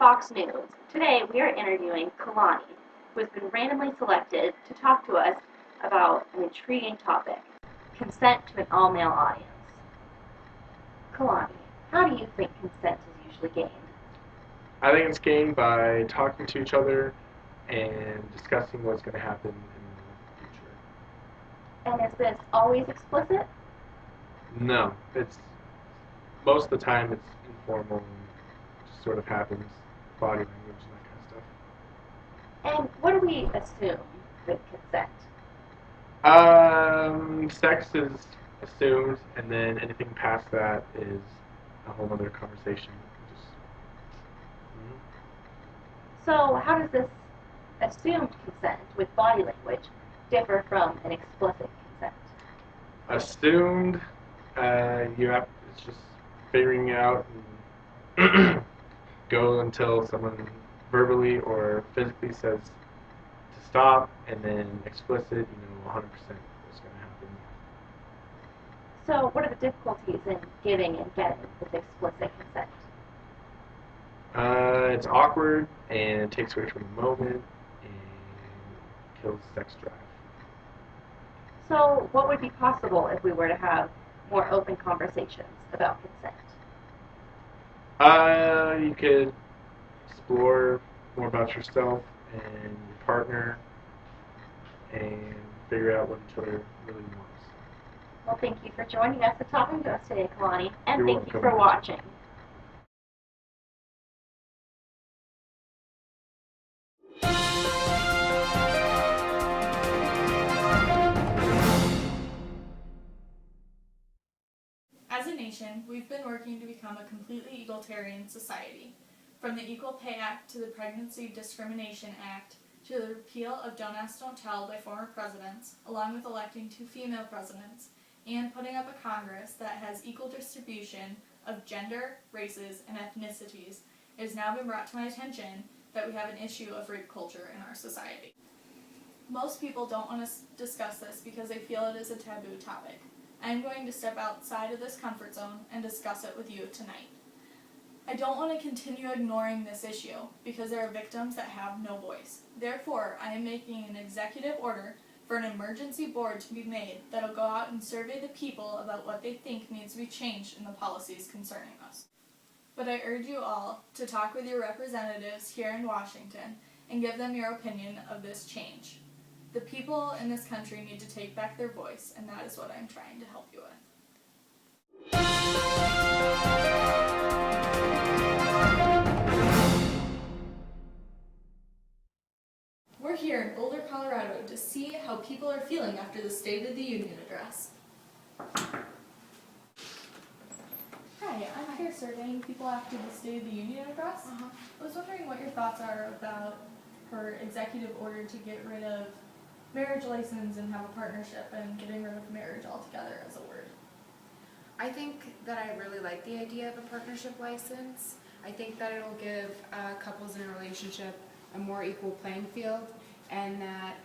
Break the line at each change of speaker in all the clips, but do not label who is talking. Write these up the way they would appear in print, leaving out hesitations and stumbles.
Fox News. Today we are interviewing Kalani, who has been randomly selected to talk to us about an intriguing topic, consent to an all-male audience. Kalani, how do you think consent is usually gained?
I think it's gained by talking to each other and discussing what's going to happen in the future.
And is this always explicit?
No, it's most of the time it's informal and just sort of happens, body language and that kind of stuff.
And what do we assume with consent?
Sex is assumed, and then anything past that is a whole other conversation. Just,
So how does this assumed consent with body language differ from an explicit consent?
Assumed, it's just figuring it out and go until someone verbally or physically says to stop, and then explicit, 100% what's going to happen.
So what are the difficulties in giving and getting with explicit consent?
It's awkward and takes away from the moment and kills sex drive.
So what would be possible if we were to have more open conversations about consent?
You could explore more about yourself and your partner and figure out what each other really wants.
Well, thank you for joining us and talking to us today, Kalani, and
You're
thank you
welcome.
for watching.
As a nation, we've been working to become a completely egalitarian society. From the Equal Pay Act to the Pregnancy Discrimination Act to the repeal of Don't Ask, Don't Tell by former presidents, along with electing 2 female presidents, and putting up a Congress that has equal distribution of gender, races, and ethnicities, it has now been brought to my attention that we have an issue of rape culture in our society. Most people don't want to discuss this because they feel it is a taboo topic. I am going to step outside of this comfort zone and discuss it with you tonight. I don't want to continue ignoring this issue because there are victims that have no voice. Therefore, I am making an executive order for an emergency board to be made that will go out and survey the people about what they think needs to be changed in the policies concerning us. But I urge you all to talk with your representatives here in Washington and give them your opinion of this change. The people in this country need to take back their voice, and that is what I'm trying to help you with. We're here in Boulder, Colorado to see how people are feeling after the State of the Union address. Hi, I'm here surveying people after the State of the Union address. I was wondering what your thoughts are about her executive order to get rid of marriage license and have a partnership and getting rid of marriage altogether as a word.
I think that I really like the idea of a partnership license. I think that it'll give couples in a relationship a more equal playing field, and that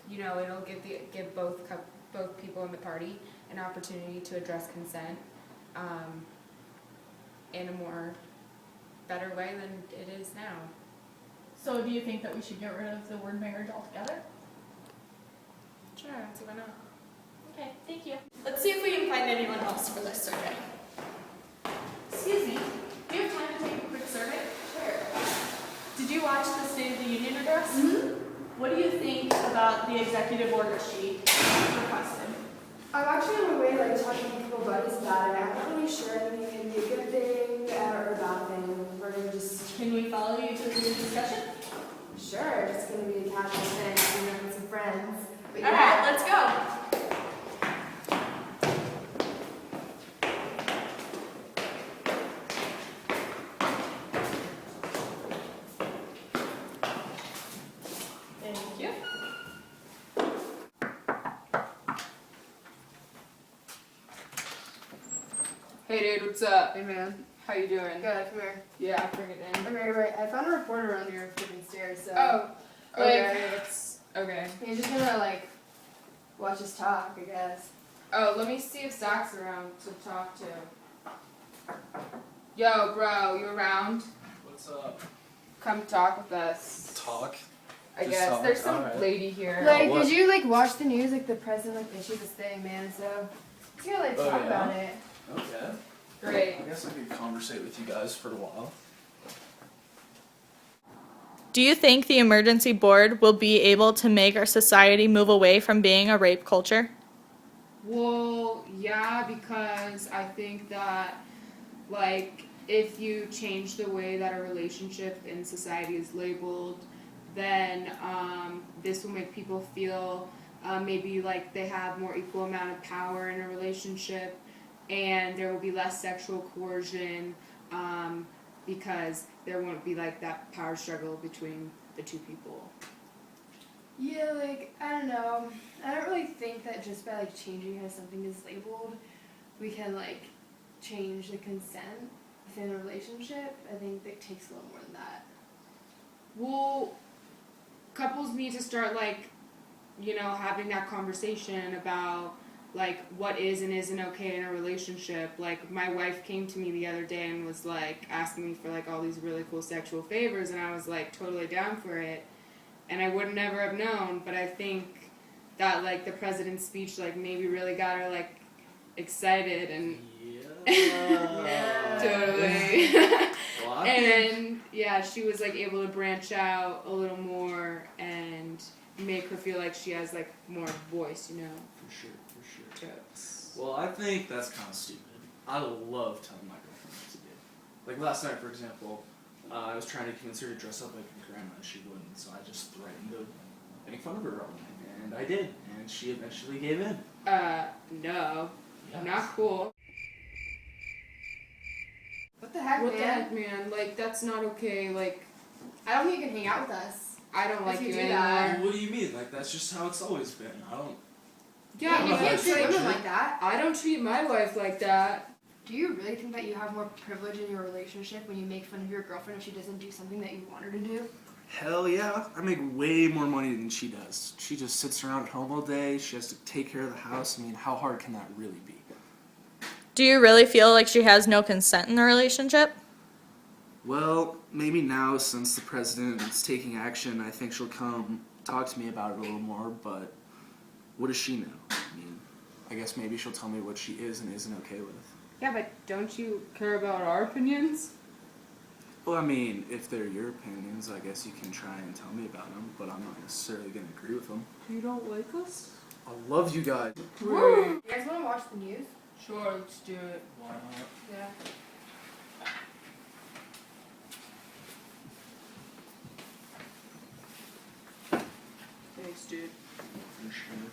it'll give both people in the party an opportunity to address consent in a more better way than it is now.
So do you think that we should get rid of the word marriage altogether?
Sure, I don't see why not.
Okay, thank you. Let's see if we can find anyone else for this survey. Excuse me, do you have time to take a quick survey? Sure. Did you watch the State of the Union address? Mm-hmm. What do you think about the executive order she requested?
I'm actually on my way, talking to people buddies about it. I'm not really sure. I think it can be a good thing or a bad thing. We're gonna just.
Can we follow you to the discussion?
Sure, it's gonna be a casual thing, with some friends. But
All right, let's go. Thank you.
Hey dude, what's up?
Hey man.
How you doing?
Good, come here.
Yeah, bring it in.
Okay, right. I found a reporter on your freaking stairs, so.
Oh, okay,
Like,
that's okay.
he's just gonna, watch us talk, I guess.
Oh, let me see if Zach's around to talk to. Yo, bro, you around? What's up?
Come talk with us.
Talk?
I
Just
guess
talk,
there's some
alright.
lady here.
Like,
what?
did you like watch the news? Like the president like issued this thing, man. So let's go like
Oh,
talk
yeah?
about it.
Okay.
Great.
I guess I could conversate with you guys for a while.
Do you think the emergency board will be able to make our society move away from being a rape culture?
Well, yeah, because I think that, like, if you change the way that a relationship in society is labeled, then this will make people feel maybe like they have more equal amount of power in a relationship, and there will be less sexual coercion because there won't be like that power struggle between the two people.
Yeah, like I don't know. I don't really think that just by like changing how something is labeled, we can like change the consent within a relationship. I think that takes a little more than that.
Well, couples need to start like, you know, having that conversation about like what is and isn't okay in a relationship. Like my wife came to me the other day and was like asking me for like all these really cool sexual favors, and I was like totally down for it, and I would never have known. But I think that like the president's speech like maybe really got her like excited and totally.
Well, I think
And yeah, she was like able to branch out a little more and make her feel like she has like more voice, you know.
for sure.
Jokes.
Well, I think that's kind of stupid. I love telling my girlfriend what to do. Like last night, for example, I was trying to convince her to dress up like my grandma, and she wouldn't. So I just threatened to make fun of her all night, and I did, and she eventually gave in.
No,
Yeah.
not cool.
What the heck,
What the
man?
heck, man? Like that's not okay. Like
I don't think you can hang out with us.
I don't like
you
you
do
anymore.
that.
What do you mean? Like that's just how it's always been. I don't.
Yeah,
you
Yeah,
can't
that's
treat women
true.
like that.
I don't treat my wife like that.
Do you really think that you have more privilege in your relationship when you make fun of your girlfriend if she doesn't do something that you want her to do?
Hell yeah, I make way more money than she does. She just sits around at home all day, she has to take care of the house. I mean, how hard can that really be?
Do you really feel like she has no consent in the relationship?
Well, maybe now since the president is taking action, I think she'll come talk to me about it a little more, but what does she know? I mean, I guess maybe she'll tell me what she is and isn't okay with.
Yeah, but don't you care about our opinions?
Well, I mean, if they're your opinions, I guess you can try and tell me about them, but I'm not necessarily going to agree with them.
You don't like us?
I love you guys.
You guys want to watch the news?
Sure, let's do it.
Why not?
Yeah.
Thanks, dude.
For sure.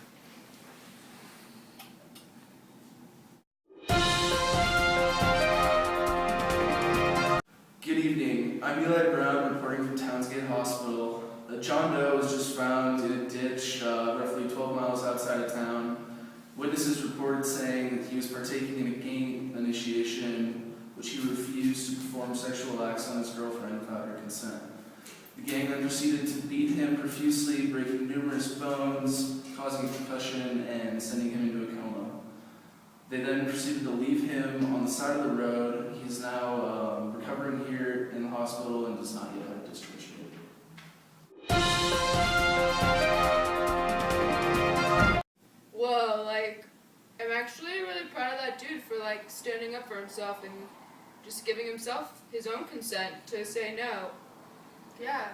Good evening. I'm Eli Brown, reporting from Townsgate Hospital. John Doe was just found in a ditch roughly 12 miles outside of town. Witnesses reported saying that he was partaking in a gang initiation, which he refused to perform sexual acts on his girlfriend without her consent. The gang then proceeded to beat him profusely, breaking numerous bones, causing concussion, and sending him into a coma. They then proceeded to leave him on the side of the road. He's now recovering here in the hospital and does not yet have a discharge date.
Whoa, like, I'm actually really proud of that dude for, like, standing up for himself and just giving himself his own consent to say no.
Yeah.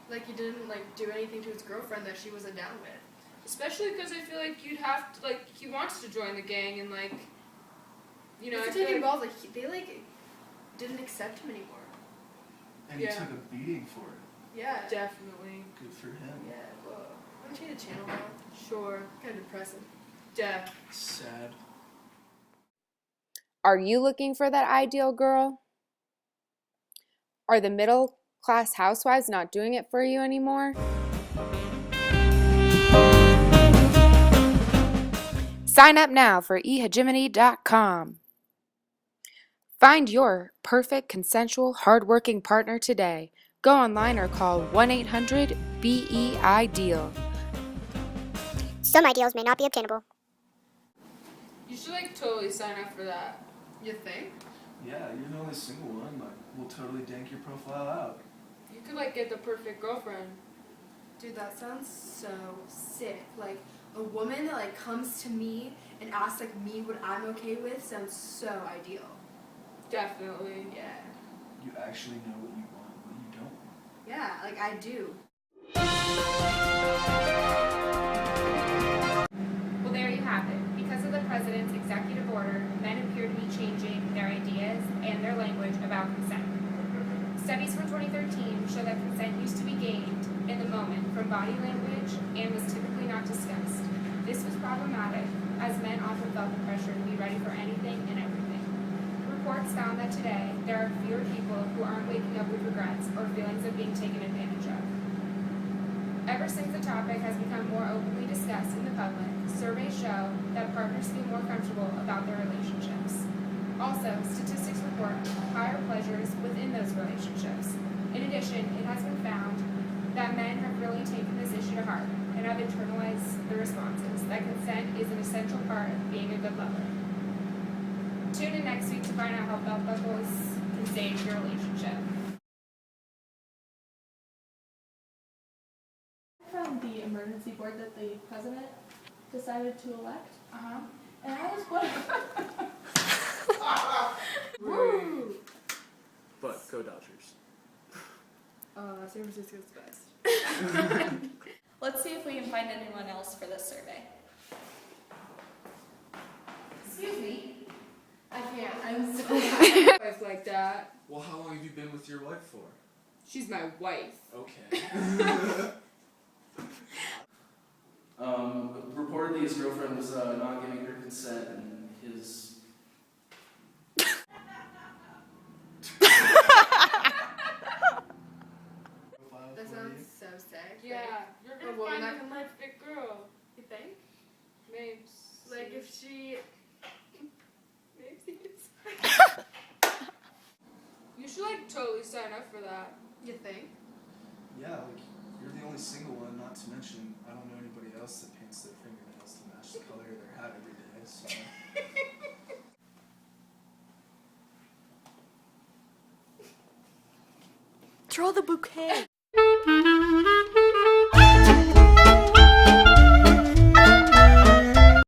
Like he didn't like do anything to his girlfriend that she wasn't down with.
Especially because I feel like you'd have to, like, he wants to join the gang and, like, you know, I
It's
feel
taking
like,
balls. Like they like didn't accept him anymore.
And
Yeah.
he took a beating for it.
Yeah.
definitely,
Good for him.
Yeah. Whoa. I'm gonna change the channel now.
sure,
Kind of depressing.
def.
Sad.
Are you looking for that ideal girl? Are the middle class housewives not doing it for you anymore? Sign up now for ehegemony.com. Find your perfect, consensual, hardworking partner today. Go online or call 1-800-BE-IDEAL.
Some ideals may not be obtainable.
You should, like, totally sign up for that.
You think?
Yeah, you're the only single one. Like, we'll totally dank your profile out.
You could like get the perfect girlfriend. Dude, that sounds so sick. Like a woman that like comes to me and asks like me what I'm okay with sounds so ideal. Definitely. Yeah.
You actually know what you want and what you don't want.
Yeah, like I do.
Well, there you have it. Because of the president's executive order, men appear to be changing their ideas and their language about consent. Studies from 2013 show that consent used to be gained in the moment from body language and was typically not discussed. This was problematic, as men often felt the pressure to be ready for anything and everything. Reports found that today there are fewer people who aren't waking up with regrets or feelings of being taken advantage of. Ever since the topic has become more openly discussed in the public, surveys show that partners feel more comfortable about their relationships. Also, statistics report higher pleasures within those relationships. In addition, it has been found that men have really taken this issue to heart and have internalized the responses that consent is an essential part of being a good lover. Tune in next week to find out how belt buckles can save your relationship.
From the emergency board that the president decided to elect,
Uh-huh.
and I was wondering.
Woo!
But go Dodgers.
San Francisco's best.
Let's see if we can find anyone else for this survey.
Excuse me. I can't. I'm so wife like that.
Well, how long have you been with your wife for?
She's my wife.
Okay.
Reportedly, his girlfriend was not giving her consent, and his.
That sounds so sick.
Yeah, you're
A
gonna
woman
find
that
the
can live.
perfect girl.
You think?
Maybe.
Like if she. Maybe.
You should like totally sign up for that.
You think?
Yeah, like, you're the only single one, not to mention, I don't know anybody else that paints their fingernails to match the color of their hat every day, so.
Throw the bouquet.